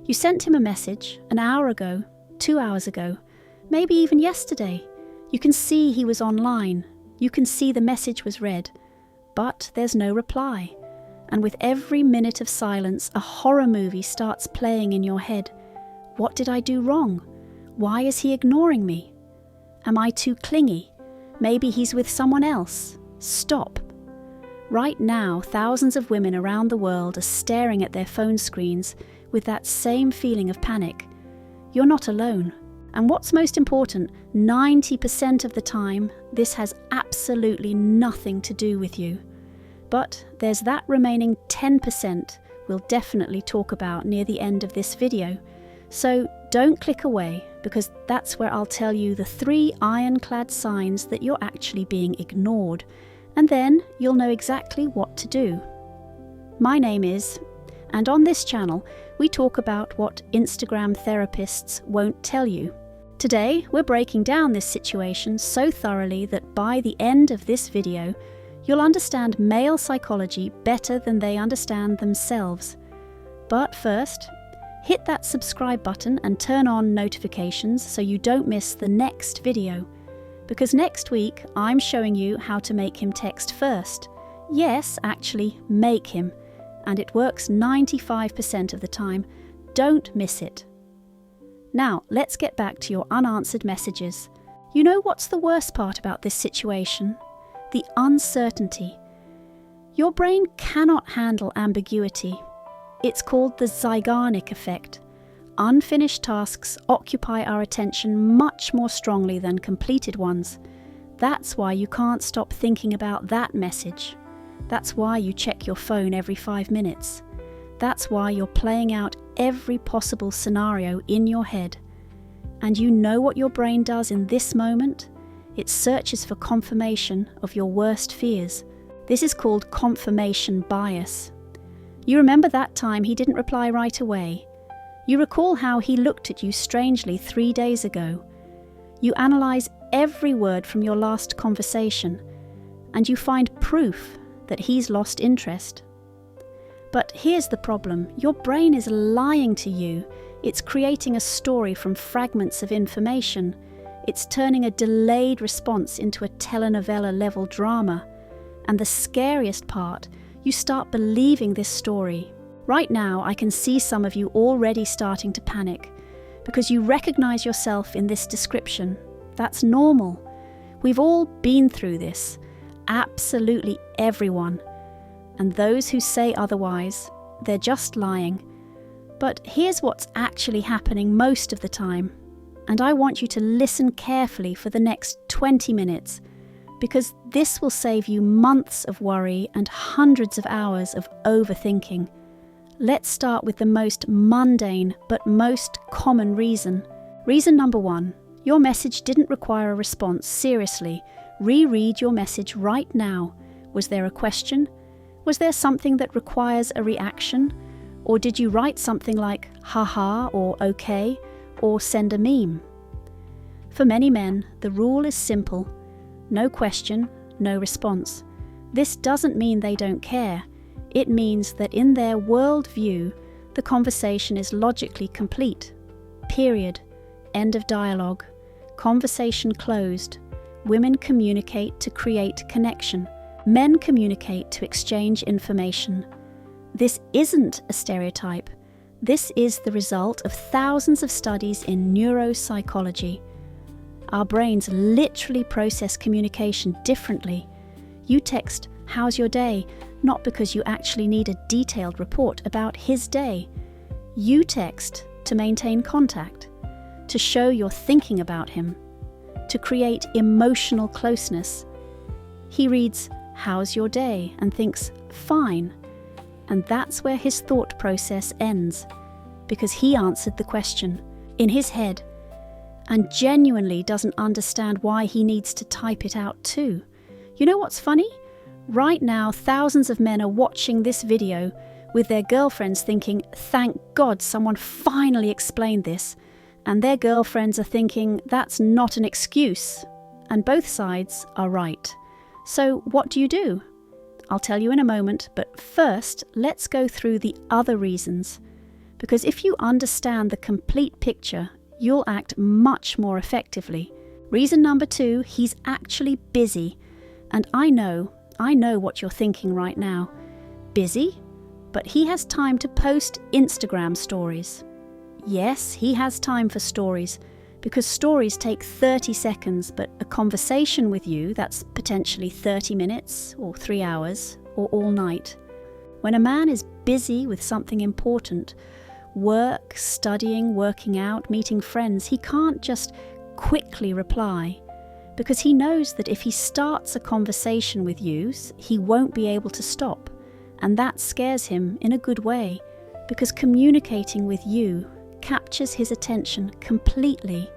You sent him a message an hour ago, 2 hours ago, maybe even yesterday. You can see he was online. You can see the message was read. But there's no reply. And with every minute of silence, a horror movie starts playing in your head. What did I do wrong? Why is he ignoring me? Am I too clingy? Maybe he's with someone else. Stop. Right now, thousands of women around the world are staring at their phone screens with that same feeling of panic. You're not alone. And what's most important, 90% of the time, this has absolutely nothing to do with you. But there's that remaining 10% we'll definitely talk about near the end of this video. So don't click away, because that's where I'll tell you the 3 ironclad signs that you're actually being ignored, and then you'll know exactly what to do. My name is, and on this channel, we talk about what Instagram therapists won't tell you. Today, we're breaking down this situation so thoroughly that by the end of this video, you'll understand male psychology better than they understand themselves. But first, hit that subscribe button and turn on notifications so you don't miss the next video. Because next week, I'm showing you how to make him text first. Yes, actually, make him. And it works 95% of the time. Don't miss it. Now, let's get back to your unanswered messages. You know what's the worst part about this situation? The uncertainty. Your brain cannot handle ambiguity. It's called the Zeigarnik effect. Unfinished tasks occupy our attention much more strongly than completed ones. That's why you can't stop thinking about that message. That's why you check your phone every 5 minutes. That's why you're playing out every possible scenario in your head. And you know what your brain does in this moment? It searches for confirmation of your worst fears. This is called confirmation bias. You remember that time he didn't reply right away. You recall how he looked at you strangely 3 days ago. You analyze every word from your last conversation, and you find proof that he's lost interest. But here's the problem. Your brain is lying to you. It's creating a story from fragments of information. It's turning a delayed response into a telenovela-level drama. And the scariest part, you start believing this story. Right now, I can see some of you already starting to panic because you recognize yourself in this description. That's normal. We've all been through this. Absolutely everyone. And those who say otherwise, they're just lying. But here's what's actually happening most of the time. And I want you to listen carefully for the next 20 minutes, because this will save you months of worry and hundreds of hours of overthinking. Let's start with the most mundane but most common reason. Reason number 1, your message didn't require a response. Seriously, reread your message right now. Was there a question? Was there something that requires a reaction? Or did you write something like haha or okay or send a meme? For many men, the rule is simple. No question, no response. This doesn't mean they don't care. It means that in their worldview, the conversation is logically complete. Period. End of dialogue. Conversation closed. Women communicate to create connection. Men communicate to exchange information. This isn't a stereotype. This is the result of thousands of studies in neuropsychology. Our brains literally process communication differently. You text, "How's your day?" not because you actually need a detailed report about his day. You text to maintain contact, to show you're thinking about him, to create emotional closeness. He reads, "How's your day?" and thinks, "Fine." And that's where his thought process ends, because he answered the question in his head and genuinely doesn't understand why he needs to type it out too. You know what's funny? Right now, thousands of men are watching this video with their girlfriends thinking, "Thank God someone finally explained this." And their girlfriends are thinking, "That's not an excuse." And both sides are right. So what do? I'll tell you in a moment, but first, let's go through the other reasons. Because if you understand the complete picture, you'll act much more effectively. Reason number 2, he's actually busy. And I know what you're thinking right now. Busy? But he has time to post Instagram stories. Yes, he has time for stories, because stories take 30 seconds, but a conversation with you, that's potentially 30 minutes or 3 hours or all night. When a man is busy with something important, work, studying, working out, meeting friends, he can't just quickly reply, because he knows that if he starts a conversation with you, he won't be able to stop. And that scares him in a good way, because communicating with you captures his attention completely.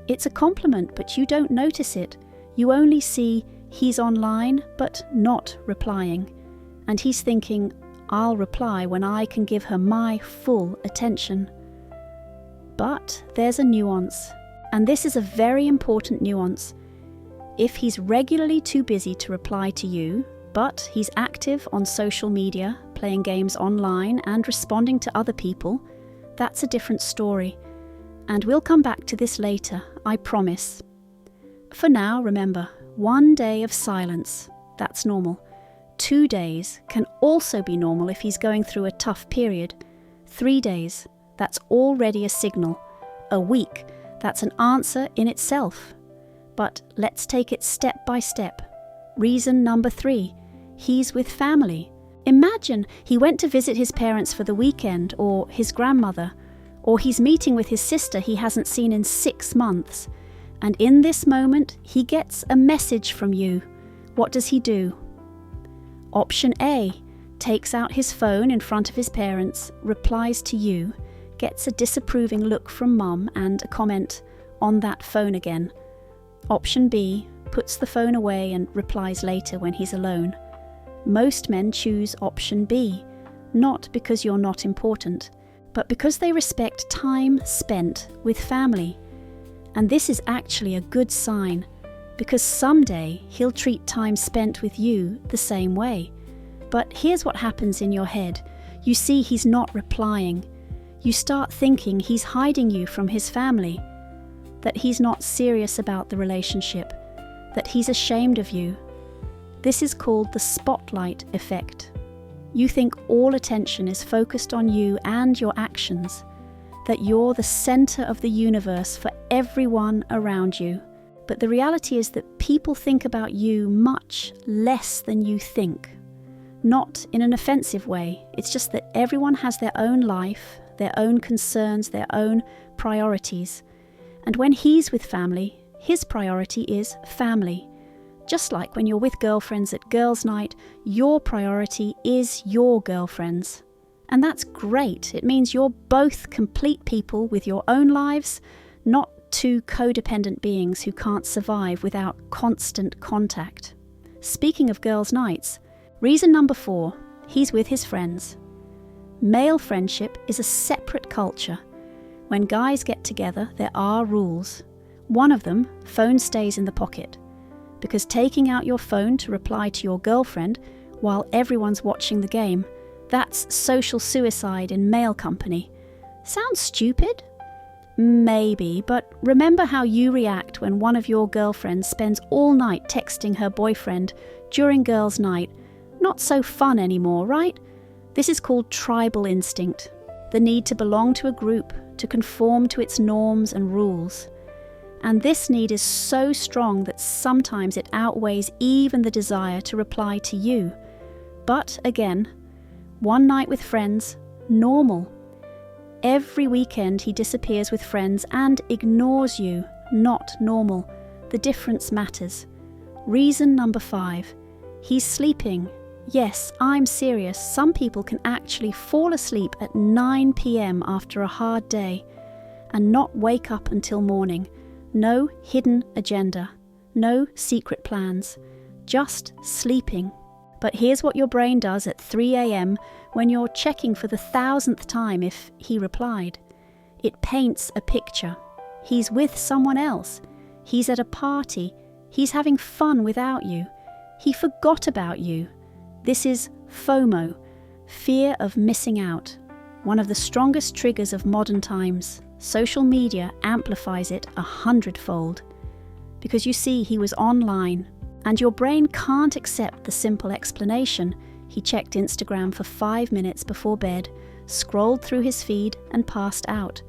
It's a compliment, but you don't notice it. You only see he's online, but not replying. And he's thinking, I'll reply when I can give her my full attention. But there's a nuance, and this is a very important nuance. If he's regularly too busy to reply to you, but he's active on social media, playing games online and responding to other people, that's a different story. And we'll come back to this later, I promise. For now, remember, 1 day of silence, that's normal. 2 days can also be normal if he's going through a tough period. 3 days, that's already a signal. A week, that's an answer in itself. But let's take it step by step. Reason number 3, he's with family. Imagine he went to visit his parents for the weekend, or his grandmother, or he's meeting with his sister he hasn't seen in 6 months. And in this moment, he gets a message from you. What does he do? Option A, takes out his phone in front of his parents, replies to you, gets a disapproving look from mum and a comment, on that phone again. Option B, puts the phone away and replies later when he's alone. Most men choose option B, not because you're not important, but because they respect time spent with family. And this is actually a good sign, because someday he'll treat time spent with you the same way. But here's what happens in your head. You see he's not replying. You start thinking he's hiding you from his family, that he's not serious about the relationship, that he's ashamed of you. This is called the spotlight effect. You think all attention is focused on you and your actions, that you're the center of the universe for everyone around you. But the reality is that people think about you much less than you think. Not in an offensive way, it's just that everyone has their own life, their own concerns, their own priorities. And when he's with family, his priority is family. Just like when you're with girlfriends at girls' night, your priority is your girlfriends. And that's great. It means you're both complete people with your own lives, not two codependent beings who can't survive without constant contact. Speaking of girls' nights, reason number 4, he's with his friends. Male friendship is a separate culture. When guys get together, there are rules. One of them, phone stays in the pocket. Because taking out your phone to reply to your girlfriend while everyone's watching the game, that's social suicide in male company. Sounds stupid? Maybe, but remember how you react when one of your girlfriends spends all night texting her boyfriend during girls' night. Not so fun anymore, right? This is called tribal instinct, the need to belong to a group, to conform to its norms and rules. And this need is so strong that sometimes it outweighs even the desire to reply to you. But again, one night with friends, normal. Every weekend he disappears with friends and ignores you, not normal. The difference matters. Reason number 5, he's sleeping. Yes, I'm serious. Some people can actually fall asleep at 9 p.m. after a hard day and not wake up until morning. No hidden agenda, no secret plans, just sleeping. But here's what your brain does at 3 a.m. when you're checking for the 1,000th time if he replied. It paints a picture. He's with someone else. He's at a party. He's having fun without you. He forgot about you. This is FOMO, fear of missing out. one of the strongest triggers of modern times, social media amplifies it 100-fold. Because you see, he was online, and your brain can't accept the simple explanation. He checked Instagram for 5 minutes before bed, scrolled through his feed, and passed out.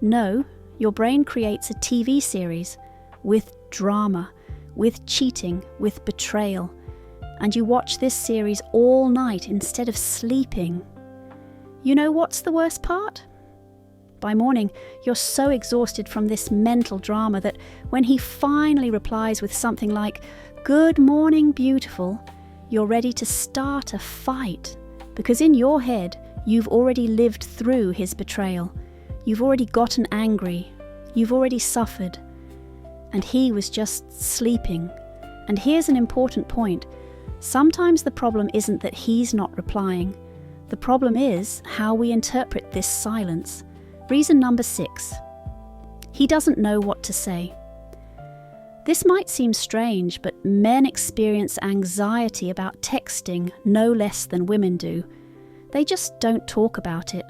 No, your brain creates a TV series with drama, with cheating, with betrayal, and you watch this series all night instead of sleeping. You know what's the worst part? By morning, you're so exhausted from this mental drama that when he finally replies with something like, "Good morning, beautiful," you're ready to start a fight, because in your head, you've already lived through his betrayal. You've already gotten angry. You've already suffered. And he was just sleeping. And here's an important point. Sometimes the problem isn't that he's not replying. The problem is how we interpret this silence. Reason number 6. He doesn't know what to say. This might seem strange, but men experience anxiety about texting no less than women do. They just don't talk about it.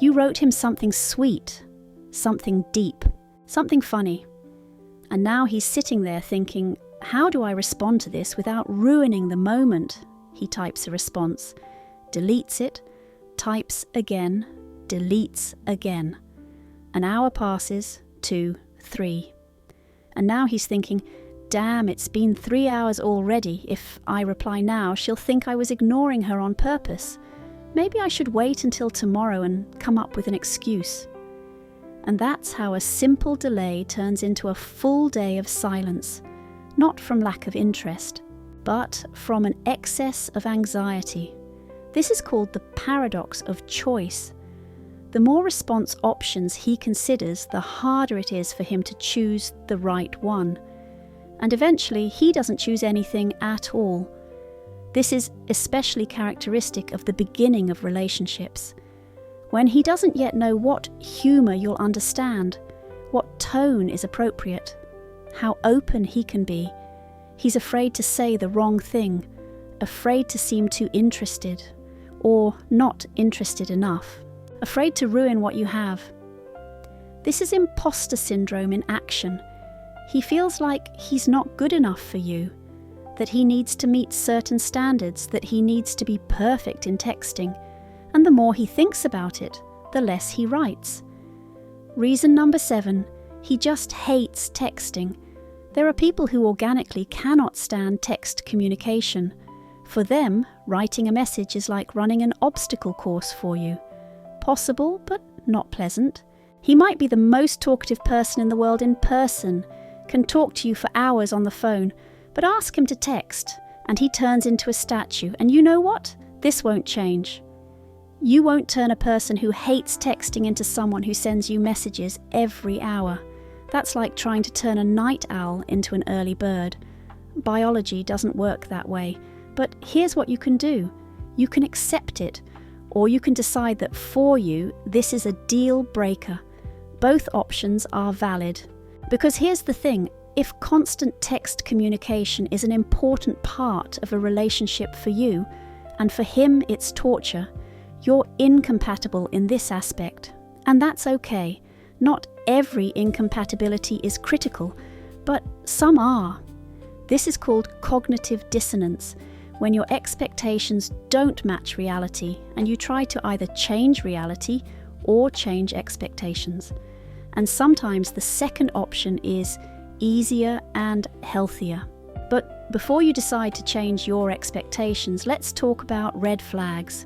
You wrote him something sweet, something deep, something funny. And now he's sitting there thinking, how do I respond to this without ruining the moment? He types a response, deletes it, types again, deletes again. An hour passes, 2, 3. And now he's thinking, damn, it's been 3 hours already. If I reply now, she'll think I was ignoring her on purpose. Maybe I should wait until tomorrow and come up with an excuse. And that's how a simple delay turns into a full day of silence, not from lack of interest, but from an excess of anxiety. This is called the paradox of choice. The more response options he considers, the harder it is for him to choose the right one. And eventually, he doesn't choose anything at all. This is especially characteristic of the beginning of relationships, when he doesn't yet know what humour you'll understand, what tone is appropriate, how open he can be. He's afraid to say the wrong thing, afraid to seem too interested, or not interested enough, afraid to ruin what you have. This is imposter syndrome in action. He feels like he's not good enough for you, that he needs to meet certain standards, that he needs to be perfect in texting, and the more he thinks about it, the less he writes. Reason number 7, he just hates texting. There are people who organically cannot stand text communication. For them, writing a message is like running an obstacle course for you. Possible, but not pleasant. He might be the most talkative person in the world in person, can talk to you for hours on the phone, but ask him to text, and he turns into a statue. And you know what? This won't change. You won't turn a person who hates texting into someone who sends you messages every hour. That's like trying to turn a night owl into an early bird. Biology doesn't work that way. But here's what you can do. You can accept it, or you can decide that for you, this is a deal breaker. Both options are valid. Because here's the thing, if constant text communication is an important part of a relationship for you, and for him it's torture, you're incompatible in this aspect. And that's okay. Not every incompatibility is critical, but some are. This is called cognitive dissonance, when your expectations don't match reality and you try to either change reality or change expectations. And sometimes the second option is easier and healthier. But before you decide to change your expectations, let's talk about red flags.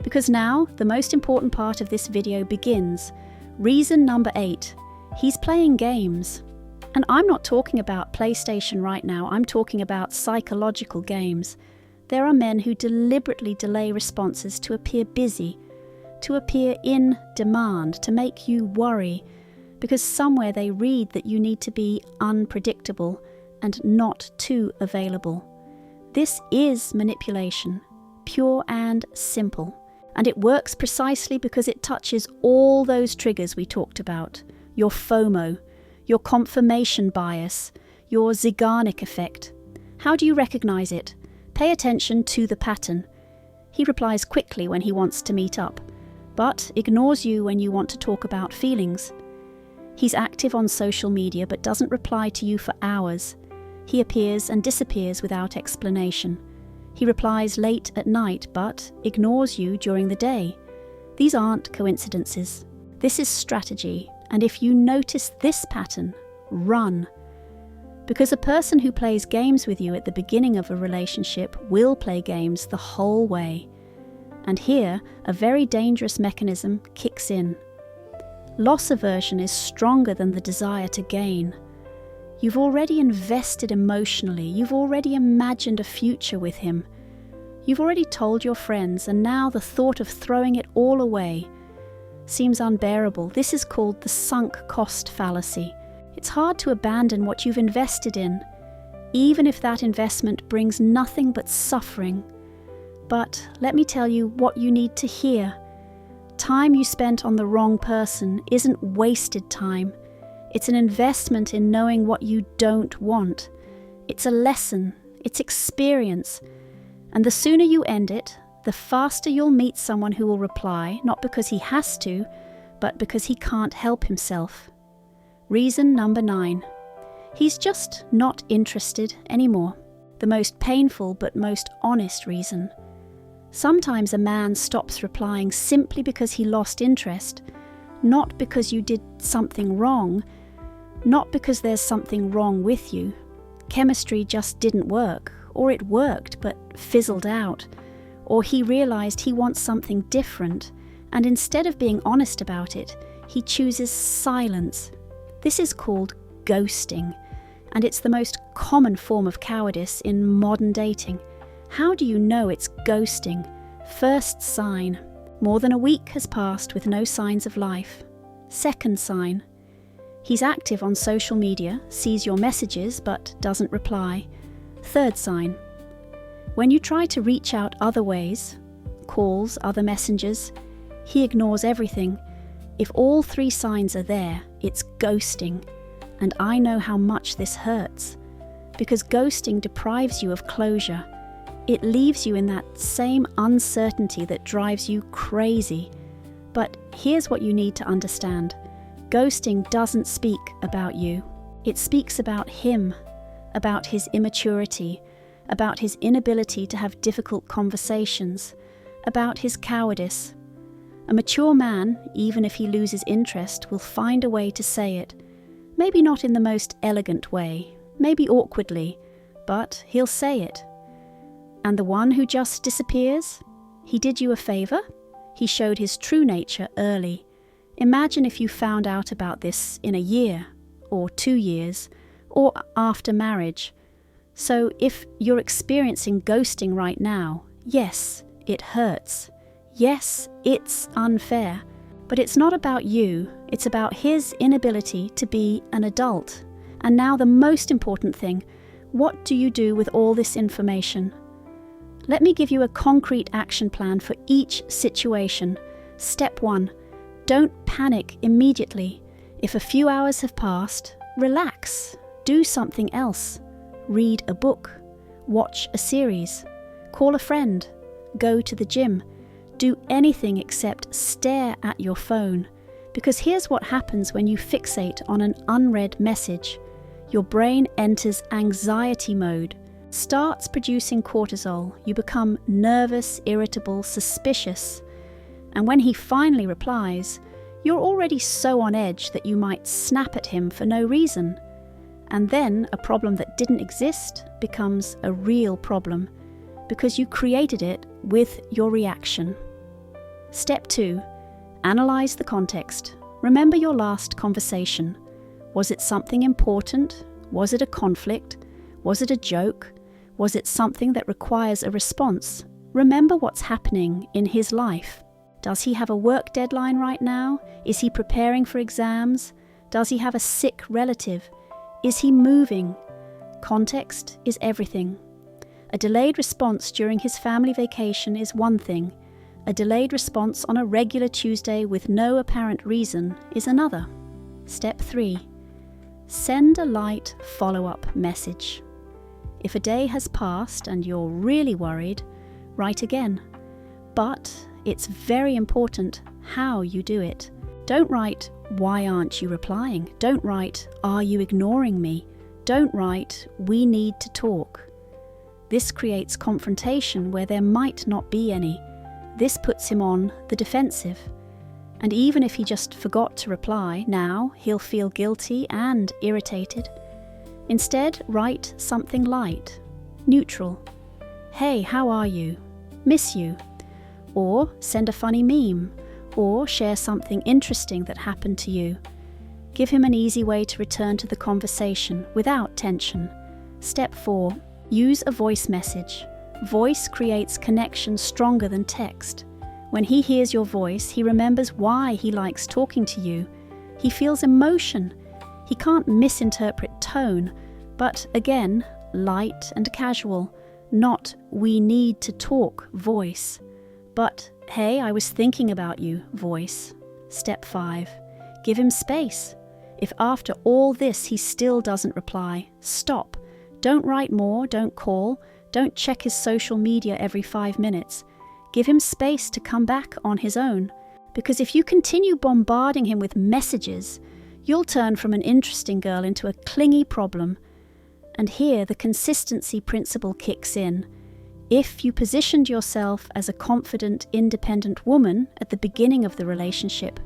Because now, the most important part of this video begins. Reason number 8, he's playing games. And I'm not talking about PlayStation right now, I'm talking about psychological games. There are men who deliberately delay responses to appear busy, to appear in demand, to make you worry, because somewhere they read that you need to be unpredictable and not too available. This is manipulation, pure and simple. And it works precisely because it touches all those triggers we talked about. Your FOMO, your confirmation bias, your Zeigarnik effect. How do you recognize it? Pay attention to the pattern. He replies quickly when he wants to meet up. but ignores you when you want to talk about feelings. He's active on social media but doesn't reply to you for hours. He appears and disappears without explanation. He replies late at night but ignores you during the day. These aren't coincidences. This is strategy, and if you notice this pattern, run. Because a person who plays games with you at the beginning of a relationship will play games the whole way. And here, a very dangerous mechanism kicks in. Loss aversion is stronger than the desire to gain. You've already invested emotionally, you've already imagined a future with him. You've already told your friends, and now the thought of throwing it all away seems unbearable. This is called the sunk cost fallacy. It's hard to abandon what you've invested in, even if that investment brings nothing but suffering. But let me tell you what you need to hear. Time you spent on the wrong person isn't wasted time. It's an investment in knowing what you don't want. It's a lesson, it's experience. And the sooner you end it, the faster you'll meet someone who will reply, not because he has to, but because he can't help himself. Reason number 9. He's just not interested anymore. The most painful but most honest reason. Sometimes a man stops replying simply because he lost interest, not because you did something wrong, not because there's something wrong with you. Chemistry just didn't work, or it worked but fizzled out, or he realized he wants something different, and instead of being honest about it, he chooses silence. This is called ghosting, and it's the most common form of cowardice in modern dating. How do you know it's ghosting? First sign: more than a week has passed with no signs of life. Second sign: he's active on social media, sees your messages but doesn't reply. Third sign: when you try to reach out other ways, calls, other messengers, he ignores everything. If all 3 signs are there, it's ghosting. And I know how much this hurts, because ghosting deprives you of closure. It leaves you in that same uncertainty that drives you crazy. But here's what you need to understand. Ghosting doesn't speak about you. It speaks about him, about his immaturity, about his inability to have difficult conversations, about his cowardice. A mature man, even if he loses interest, will find a way to say it. Maybe not in the most elegant way, maybe awkwardly, but he'll say it. And the one who just disappears? He did you a favor? He showed his true nature early. Imagine if you found out about this in a year, or 2 years, or after marriage. So if you're experiencing ghosting right now, yes, it hurts. Yes, it's unfair. But it's not about you, it's about his inability to be an adult. And now the most important thing: what do you do with all this information? Let me give you a concrete action plan for each situation. Step 1. Don't panic immediately. If a few hours have passed, relax. Do something else. Read a book. Watch a series. Call a friend. Go to the gym. Do anything except stare at your phone. Because here's what happens when you fixate on an unread message. Your brain enters anxiety mode, starts producing cortisol. You become nervous, irritable, suspicious. And when he finally replies, you're already so on edge that you might snap at him for no reason. And then a problem that didn't exist becomes a real problem, because you created it with your reaction. Step 2. Analyze the context. Remember your last conversation. Was it something important? Was it a conflict? Was it a joke? Was it something that requires a response? Remember what's happening in his life. Does he have a work deadline right now? Is he preparing for exams? Does he have a sick relative? Is he moving? Context is everything. A delayed response during his family vacation is one thing. A delayed response on a regular Tuesday with no apparent reason is another. Step 3. Send a light follow-up message. If a day has passed and you're really worried, write again. But it's very important, how you do it. Don't write, "Why aren't you replying?" Don't write, "Are you ignoring me?" Don't write, "We need to talk." This creates confrontation where there might not be any. This puts him on the defensive. And even if he just forgot to reply, now he'll feel guilty and irritated. Instead, write something light, neutral. "Hey, how are you? Miss you." Or send a funny meme, or share something interesting that happened to you. Give him an easy way to return to the conversation without tension. Step 4. Use a voice message. Voice creates connection stronger than text. When he hears your voice, he remembers why he likes talking to you. He feels emotion. He can't misinterpret tone, but again, light and casual, not "we need to talk" voice, but "hey, I was thinking about you" voice. Step 5. Give him space. If after all this he still doesn't reply, stop. Don't write more, don't call, don't check his social media every 5 minutes. Give him space to come back on his own, because if you continue bombarding him with messages, you'll turn from an interesting girl into a clingy problem. And here the consistency principle kicks in. If you positioned yourself as a confident, independent woman at the beginning of the relationship,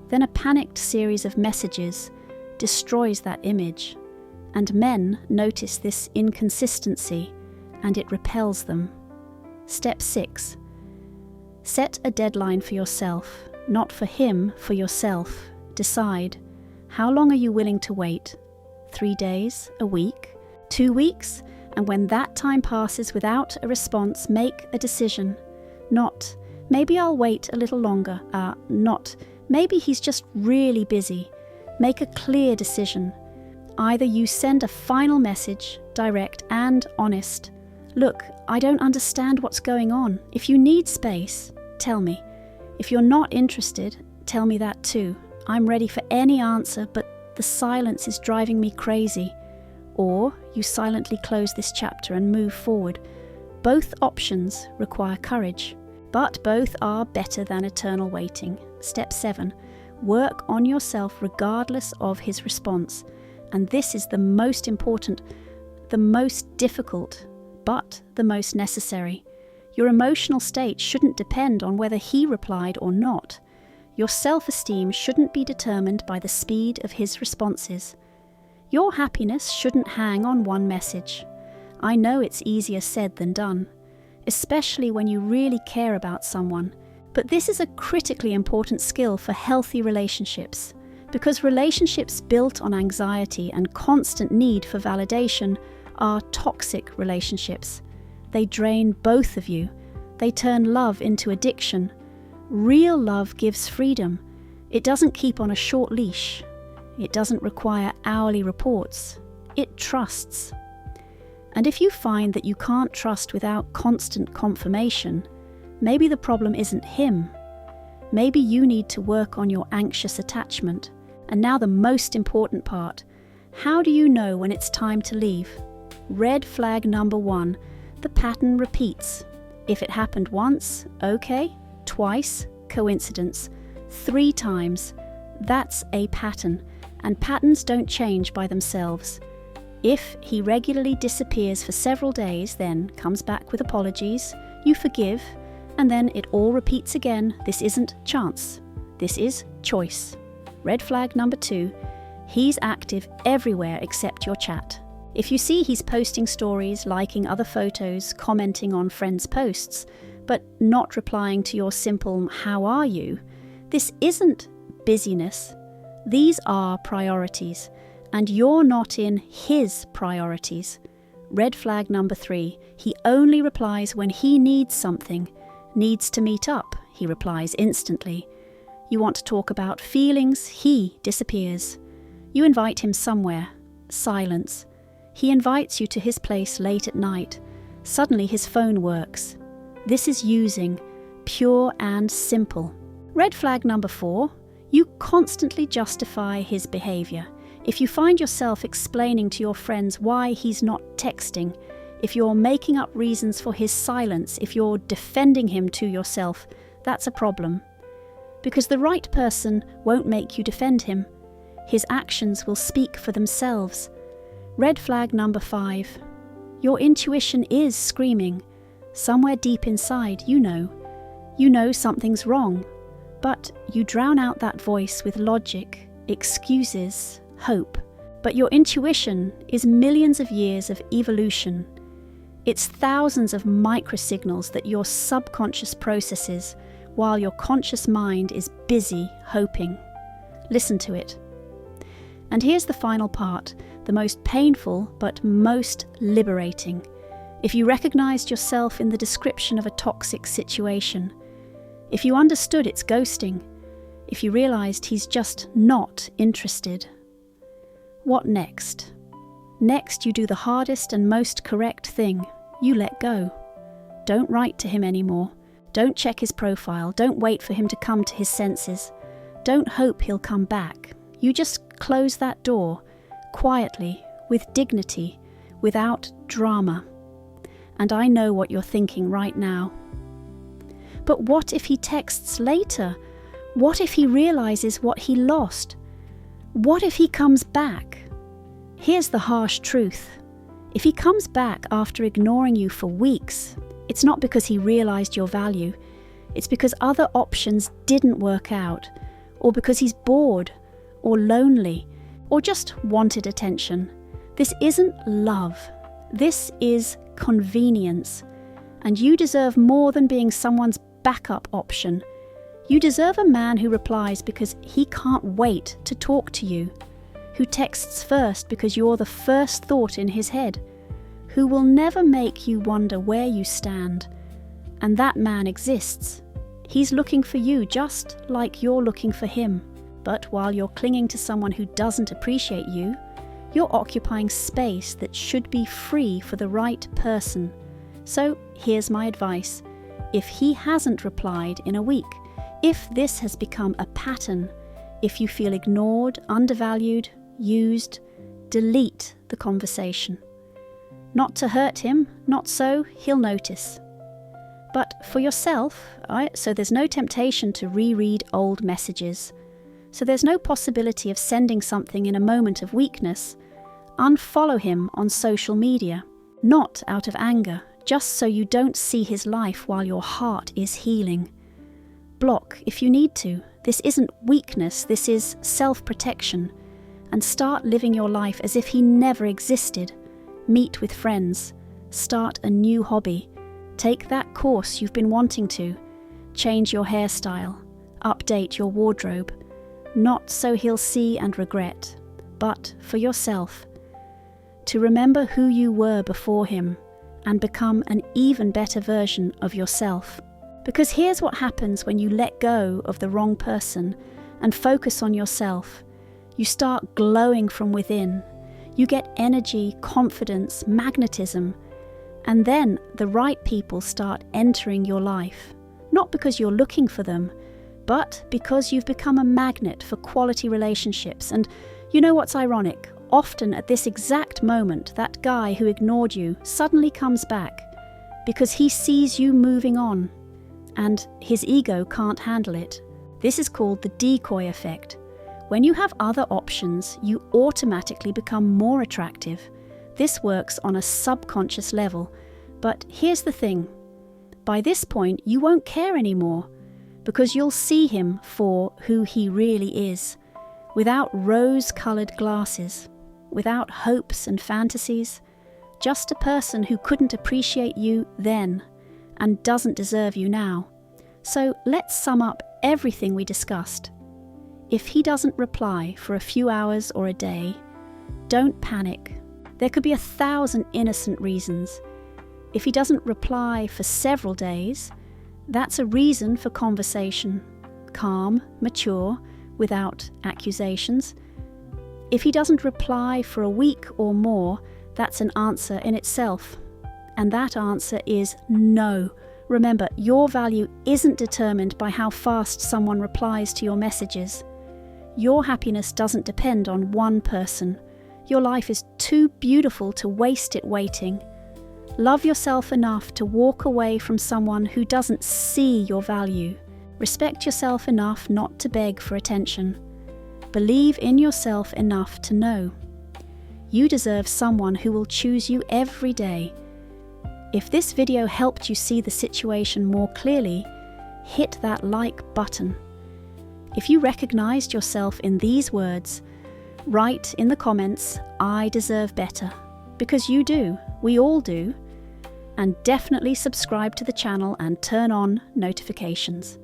then a panicked series of messages destroys that image. And men notice this inconsistency, and it repels them. Step 6. Set a deadline for yourself, not for him, for yourself. Decide, how long are you willing to wait? 3 days, a week, 2 weeks? And when that time passes without a response, make a decision. Not, maybe I'll wait a little longer. Not, maybe he's just really busy. Make a clear decision. Either you send a final message, direct and honest. "Look, I don't understand what's going on. If you need space, tell me. If you're not interested, tell me that too. I'm ready for any answer, but the silence is driving me crazy." Or you silently close this chapter and move forward. Both options require courage, but both are better than eternal waiting. Step 7. Work on yourself regardless of his response. And this is the most important, the most difficult, but the most necessary. Your emotional state shouldn't depend on whether he replied or not. Your self-esteem shouldn't be determined by the speed of his responses. Your happiness shouldn't hang on one message. I know it's easier said than done, especially when you really care about someone, but this is a critically important skill for healthy relationships, because relationships built on anxiety and constant need for validation are toxic relationships. They drain both of you. They turn love into addiction. Real love gives freedom. It doesn't keep on a short leash. It doesn't require hourly reports. It trusts. And if you find that you can't trust without constant confirmation, maybe the problem isn't him. Maybe you need to work on your anxious attachment. And now the most important part. How do you know when it's time to leave? Red flag number 1. The pattern repeats. If it happened once, okay. Twice, coincidence. 3 times, that's a pattern. And patterns don't change by themselves. If he regularly disappears for several days, then comes back with apologies, you forgive, and then it all repeats again. This isn't chance. This is choice. Red flag number 2, he's active everywhere except your chat. If you see he's posting stories, liking other photos, commenting on friends' posts, but not replying to your simple "how are you?" this isn't busyness. These are priorities, and you're not in his priorities. Red flag number 3, he only replies when he needs something. Needs to meet up, he replies instantly. You want to talk about feelings, he disappears. You invite him somewhere. Silence. He invites you to his place late at night. Suddenly his phone works. This is using, pure and simple. Red flag number 4, you constantly justify his behavior. If you find yourself explaining to your friends why he's not texting, if you're making up reasons for his silence, if you're defending him to yourself, that's a problem. because the right person won't make you defend him. His actions will speak for themselves. Red flag number 5. Your intuition is screaming. Somewhere deep inside, you know something's wrong, but you drown out that voice with logic, excuses, hope. But your intuition is millions of years of evolution. It's thousands of microsignals that your subconscious processes while your conscious mind is busy hoping. Listen to it. And here's the final part, the most painful but most liberating. If you recognized yourself in the description of a toxic situation, if you understood it's ghosting, if you realized he's just not interested, what next? Next, you do the hardest and most correct thing. You let go. Don't write to him anymore. Don't check his profile. Don't wait for him to come to his senses. Don't hope he'll come back. You just close that door, quietly, with dignity, without drama. And I know what you're thinking right now. But what if he texts later? What if he realizes what he lost? What if he comes back? Here's the harsh truth. If he comes back after ignoring you for weeks, it's not because he realized your value. It's because other options didn't work out, or because he's bored, or lonely, or just wanted attention. This isn't love. This is convenience. And you deserve more than being someone's backup option. You deserve a man who replies because he can't wait to talk to you, who texts first because you're the first thought in his head, who will never make you wonder where you stand. And that man exists. He's looking for you just like you're looking for him. But while you're clinging to someone who doesn't appreciate you, you're occupying space that should be free for the right person. So here's my advice. If he hasn't replied in a week, if this has become a pattern, if you feel ignored, undervalued, used, delete the conversation. Not to hurt him, not so he'll notice. But for yourself, so there's no temptation to reread old messages. So there's no possibility of sending something in a moment of weakness. Unfollow him on social media, not out of anger, just so you don't see his life while your heart is healing. Block if you need to. This isn't weakness, this is self-protection. And start living your life as if he never existed. Meet with friends. Start a new hobby. Take that course you've been wanting to. Change your hairstyle. Update your wardrobe. Not so he'll see and regret, but for yourself. To remember who you were before him and become an even better version of yourself. Because here's what happens when you let go of the wrong person and focus on yourself. You start glowing from within. You get energy, confidence, magnetism, and then the right people start entering your life. Not because you're looking for them, but because you've become a magnet for quality relationships. And you know what's ironic? Often at this exact moment, that guy who ignored you suddenly comes back because he sees you moving on and his ego can't handle it. This is called the decoy effect. When you have other options, you automatically become more attractive. This works on a subconscious level. But here's the thing. By this point, you won't care anymore because you'll see him for who he really is, without rose-coloured glasses, without hopes and fantasies, just a person who couldn't appreciate you then and doesn't deserve you now. So let's sum up everything we discussed. If he doesn't reply for a few hours or a day, don't panic. There could be 1,000 innocent reasons. If he doesn't reply for several days, that's a reason for conversation, calm, mature, without accusations. If he doesn't reply for a week or more, that's an answer in itself. And that answer is no. Remember, your value isn't determined by how fast someone replies to your messages. Your happiness doesn't depend on one person. Your life is too beautiful to waste it waiting. Love yourself enough to walk away from someone who doesn't see your value. Respect yourself enough not to beg for attention. Believe in yourself enough to know. You deserve someone who will choose you every day. If this video helped you see the situation more clearly, hit that like button. If you recognized yourself in these words, write in the comments, "I deserve better," because you do, we all do. And definitely subscribe to the channel and turn on notifications.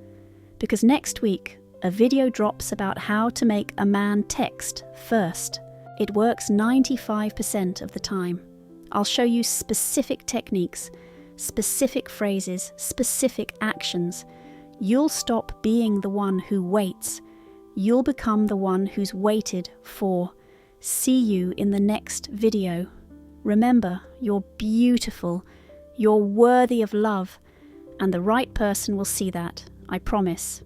Because next week, a video drops about how to make a man text first. It works 95% of the time. I'll show you specific techniques, specific phrases, specific actions. You'll stop being the one who waits. You'll become the one who's waited for. See you in the next video. Remember, you're beautiful, you're worthy of love, and the right person will see that, I promise.